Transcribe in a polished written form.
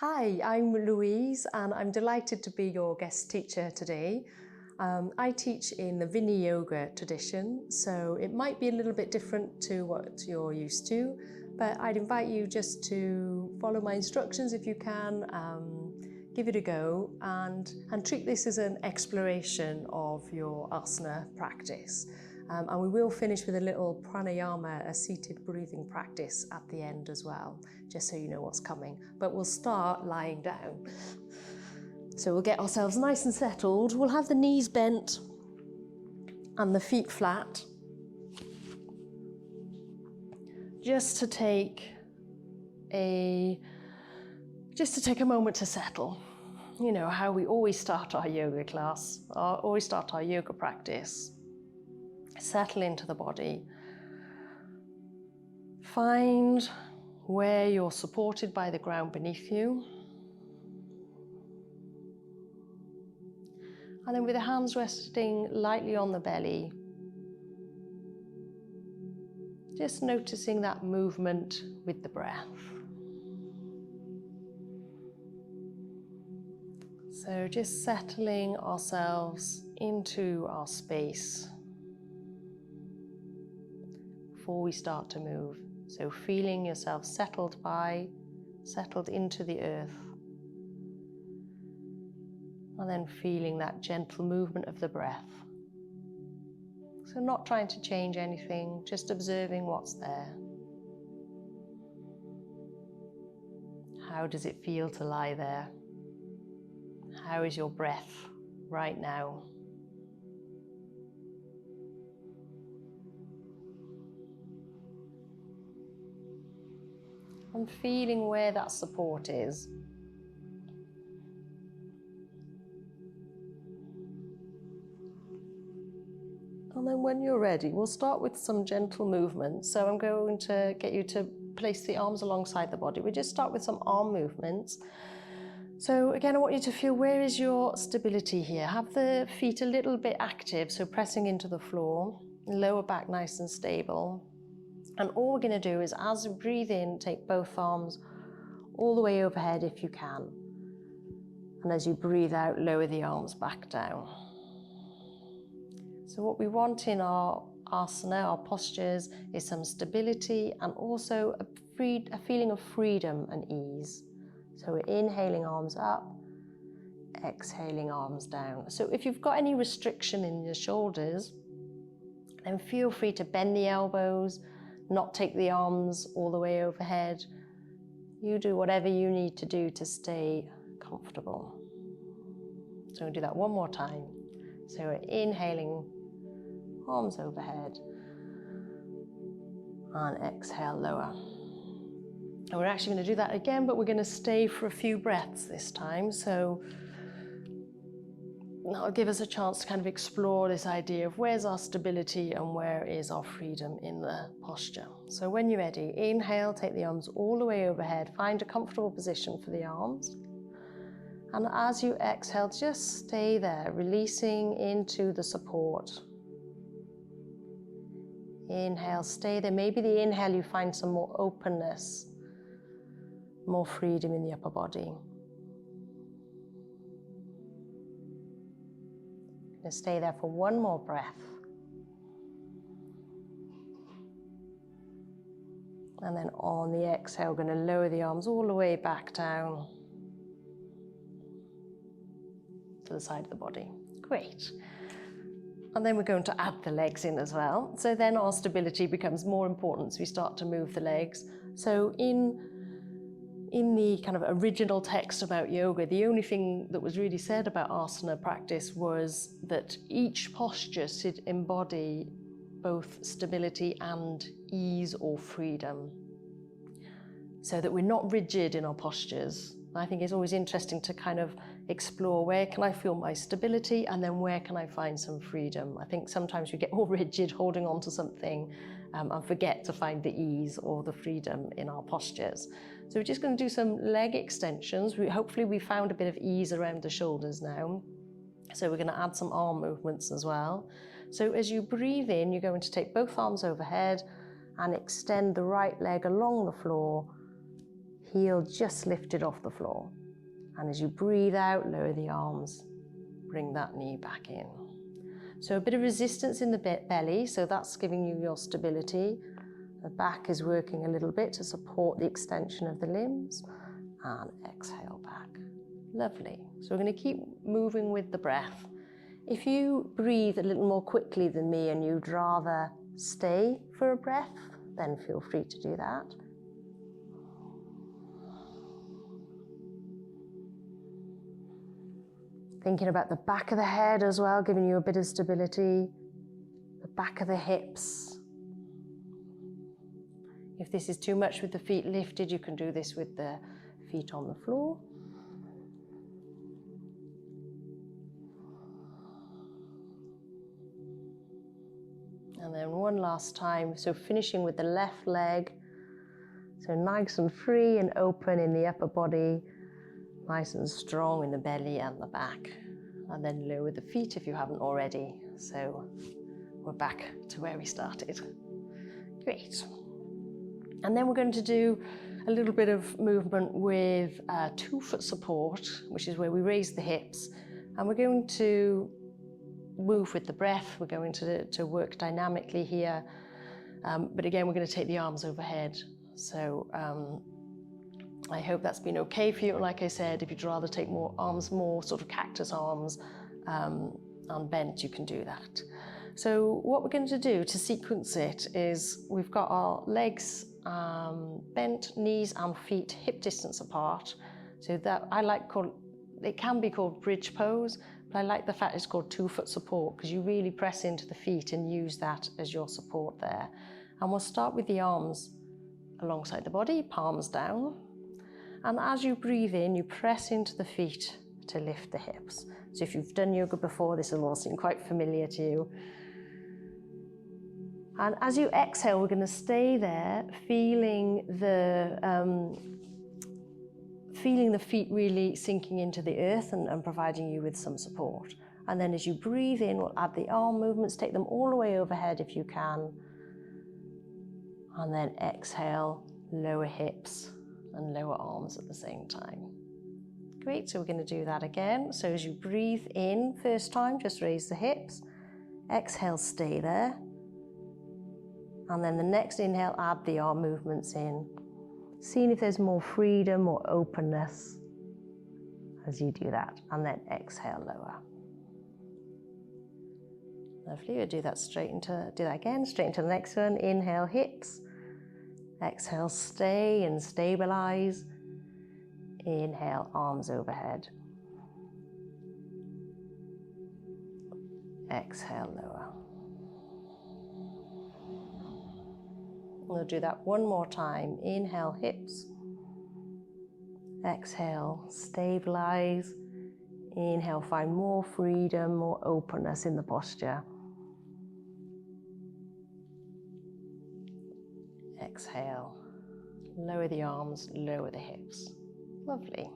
Hi, I'm Louise and I'm delighted to be your guest teacher today. I teach in the Viniyoga tradition, so it might be a little bit different to what you're used to, but I'd invite you just to follow my instructions if you can, give it a go and treat this as an exploration of your asana practice. And we will finish with a little Pranayama, a seated breathing practice at the end as well, just so you know what's coming. But we'll start lying down. So we'll get ourselves nice and settled. We'll have the knees bent and the feet flat. Just to take a moment to settle. You know how we always start our yoga class, always start our yoga practice. Settle into the body. Find where you're supported by the ground beneath you. And then with the hands resting lightly on the belly, just noticing that movement with the breath. So just settling ourselves into our space before we start to move. So feeling yourself settled into the earth. And then feeling that gentle movement of the breath. So not trying to change anything, just observing what's there. How does it feel to lie there? How is your breath right now? And feeling where that support is. And then when you're ready, we'll start with some gentle movements. So I'm going to get you to place the arms alongside the body. We just start with some arm movements. So again, I want you to feel, where is your stability here? Have the feet a little bit active, so pressing into the floor, lower back nice and stable. And all we're going to do is, as we breathe in, take both arms all the way overhead if you can. And as you breathe out, lower the arms back down. So what we want in our asana, our postures, is some stability and also a feeling of freedom and ease. So we're inhaling arms up, exhaling arms down. So if you've got any restriction in your shoulders, then feel free to bend the elbows, not take the arms all the way overhead. You do whatever you need to do to stay comfortable. So we'll do that one more time. So we're inhaling, arms overhead, and exhale, lower. And we're actually going to do that again, but we're going to stay for a few breaths this time. So that'll give us a chance to kind of explore this idea of where's our stability and where is our freedom in the posture. So when you're ready, inhale, take the arms all the way overhead, find a comfortable position for the arms. And as you exhale, just stay there, releasing into the support. Inhale, stay there. Maybe the inhale you find some more openness, more freedom in the upper body. Just stay there for one more breath. And then on the exhale, we're going to lower the arms all the way back down to the side of the body. Great. And then we're going to add the legs in as well. So then our stability becomes more important as we start to move the legs. So in the kind of original text about yoga, the only thing that was really said about asana practice was that each posture should embody both stability and ease or freedom, so that we're not rigid in our postures. I think it's always interesting to kind of explore, where can I feel my stability and then where can I find some freedom? I think sometimes we get more rigid holding on to something and forget to find the ease or the freedom in our postures. So we're just going to do some leg extensions. Hopefully we found a bit of ease around the shoulders now. So we're going to add some arm movements as well. So as you breathe in, you're going to take both arms overhead and extend the right leg along the floor, heel just lifted off the floor. And as you breathe out, lower the arms, bring that knee back in. So a bit of resistance in the belly, so that's giving you your stability. The back is working a little bit to support the extension of the limbs. And exhale back. Lovely. So we're going to keep moving with the breath. If you breathe a little more quickly than me and you'd rather stay for a breath, then feel free to do that. Thinking about the back of the head as well, giving you a bit of stability. The back of the hips. If this is too much with the feet lifted, you can do this with the feet on the floor. And then one last time, so finishing with the left leg. So nice and free and open in the upper body, nice and strong in the belly and the back. And then lower the feet if you haven't already. So we're back to where we started. Great. And then we're going to do a little bit of movement with 2-foot support, which is where we raise the hips. And we're going to move with the breath. We're going to work dynamically here. But again, we're going to take the arms overhead. So I hope that's been okay for you. Like I said, if you'd rather take more sort of cactus arms unbent, you can do that. So what we're going to do to sequence it is we've got our legs bent, knees and feet hip distance apart. So that it can be called bridge pose, but I like the fact it's called 2-foot support because you really press into the feet and use that as your support there. And we'll start with the arms alongside the body, palms down. And as you breathe in, you press into the feet to lift the hips. So if you've done yoga before, this will all seem quite familiar to you. And as you exhale, we're going to stay there, feeling the feet really sinking into the earth and providing you with some support. And then as you breathe in, we'll add the arm movements, take them all the way overhead if you can. And then exhale, lower hips and lower arms at the same time. Great, so we're going to do that again. So as you breathe in, first time, just raise the hips. Exhale, stay there. And then the next inhale, add the arm movements in. Seeing if there's more freedom or openness as you do that. And then exhale, lower. Lovely, we'll do that again, straight into the next one. Inhale, hips. Exhale, stay and stabilize. Inhale, arms overhead. Exhale, lower. We'll do that one more time. Inhale, hips. Exhale, stabilize. Inhale, find more freedom, more openness in the posture. Exhale, lower the arms, lower the hips. Lovely.